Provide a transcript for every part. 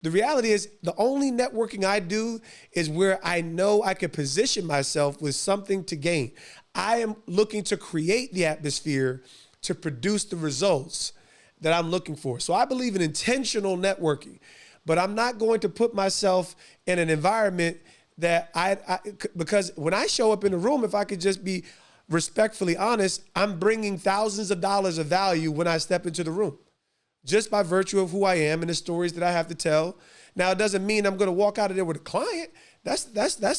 The reality is the only networking I do is where I know I can position myself with something to gain. I am looking to create the atmosphere to produce the results that I'm looking for. So I believe in intentional networking, but I'm not going to put myself in an environment that because when I show up in a room, if I could just be respectfully honest, I'm bringing thousands of dollars of value when I step into the room, just by virtue of who I am and the stories that I have to tell. Now, it doesn't mean I'm going to walk out of there with a client. That's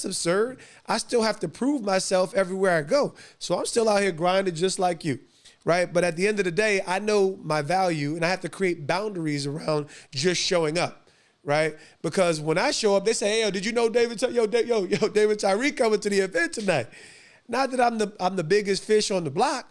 absurd. I still have to prove myself everywhere I go. So I'm still out here grinding just like you, right? But at the end of the day, I know my value, and I have to create boundaries around just showing up. Right? Because when I show up, they say, "Hey, yo, did you know David Tyree coming to the event tonight?" Not that I'm the biggest fish on the block,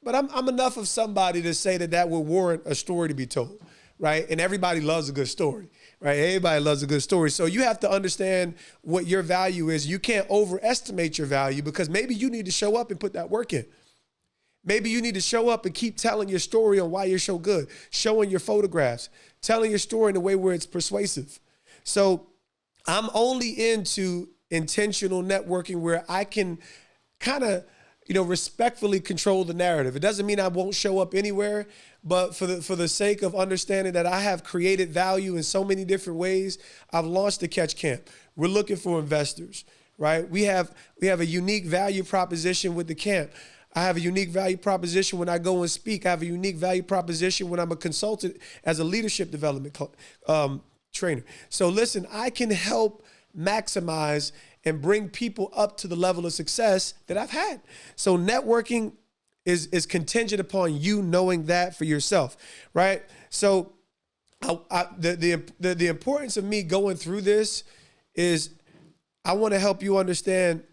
but I'm enough of somebody to say that would warrant a story to be told, right? And everybody loves a good story, right? Everybody loves a good story. So you have to understand what your value is. You can't overestimate your value, because maybe you need to show up and put that work in. Maybe you need to show up and keep telling your story on why you're so good, showing your photographs, telling your story in a way where it's persuasive. So I'm only into intentional networking where I can kind of, respectfully control the narrative. It doesn't mean I won't show up anywhere, but for the sake of understanding that I have created value in so many different ways, I've launched the Catch Camp. We're looking for investors, right? We have a unique value proposition with the camp. I have a unique value proposition when I go and speak. I have a unique value proposition when I'm a consultant as a leadership development trainer. So listen, I can help maximize and bring people up to the level of success that I've had. So networking is contingent upon you knowing that for yourself, right? So the importance of me going through this is I want to help you understand.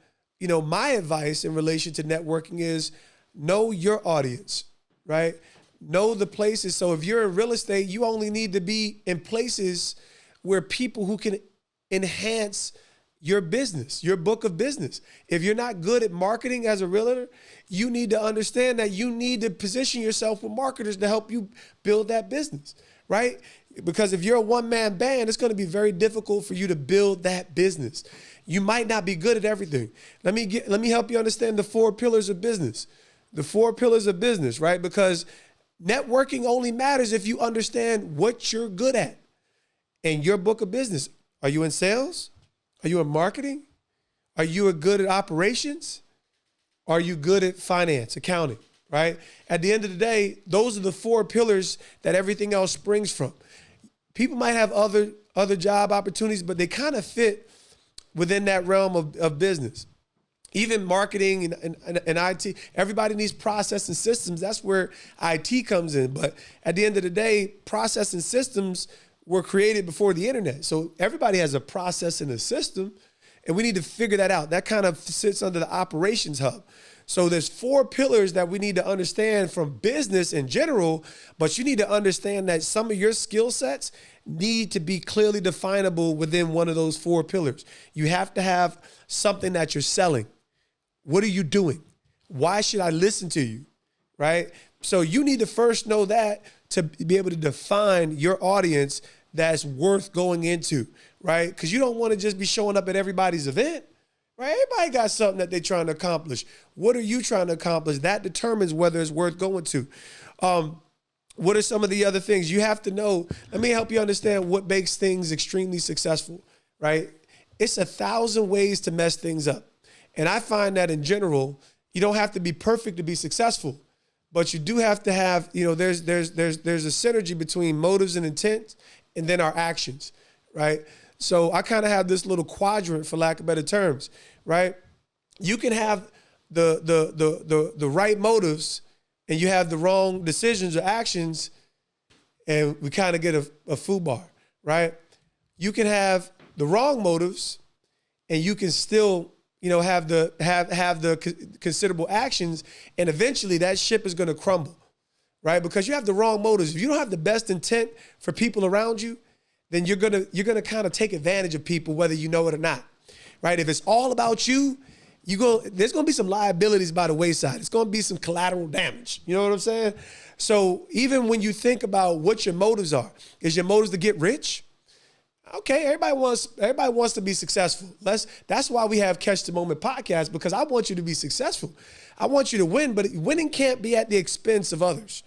My advice in relation to networking is know your audience, right? Know the places. So if you're in real estate, you only need to be in places where people who can enhance your business, your book of business. If you're not good at marketing as a realtor, you need to understand that you need to position yourself with marketers to help you build that business, right? Because if you're a one-man band, it's going to be very difficult for you to build that business. You might not be good at everything. Let me help you understand the 4 pillars of business. The 4 pillars of business, right? Because networking only matters if you understand what you're good at in your book of business. Are you in sales? Are you in marketing? Are you good at operations? Are you good at finance, accounting, right? At the end of the day, those are the 4 pillars that everything else springs from. People might have other job opportunities, but they kind of fit within that realm of business. Even marketing and IT, everybody needs process and systems. That's where IT comes in. But at the end of the day, process and systems were created before the internet. So everybody has a process and a system, and we need to figure that out. That kind of sits under the operations hub. So there's 4 pillars that we need to understand from business in general, but you need to understand that some of your skill sets need to be clearly definable within one of those 4 pillars. You have to have something that you're selling. What are you doing? Why should I listen to you, right? So you need to first know that to be able to define your audience that's worth going into, right? Because you don't want to just be showing up at everybody's event, right? Everybody got something that they're trying to accomplish. What are you trying to accomplish? That determines whether it's worth going to. What are some of the other things you have to know? Let me help you understand what makes things extremely successful, right? It's 1,000 ways to mess things up. And I find that in general, you don't have to be perfect to be successful, but you do have to have, there's a synergy between motives and intent and then our actions, right? So I kind of have this little quadrant, for lack of better terms, right? You can have the right motives and you have the wrong decisions or actions, and we kind of get a foobar, right? You can have the wrong motives and you can still have the considerable actions, and eventually that ship is going to crumble, right? Because you have the wrong motives. If you don't have the best intent for people around you, then you're gonna kind of take advantage of people, whether you know it or not, right? If it's all about you, there's gonna be some liabilities by the wayside. It's gonna be some collateral damage. You know what I'm saying? So even when you think about what your motives are, is your motives to get rich? okay, everybody wants to be successful. That's why we have Catch the Moment podcast, because I want you to be successful. I want you to win, but winning can't be at the expense of others.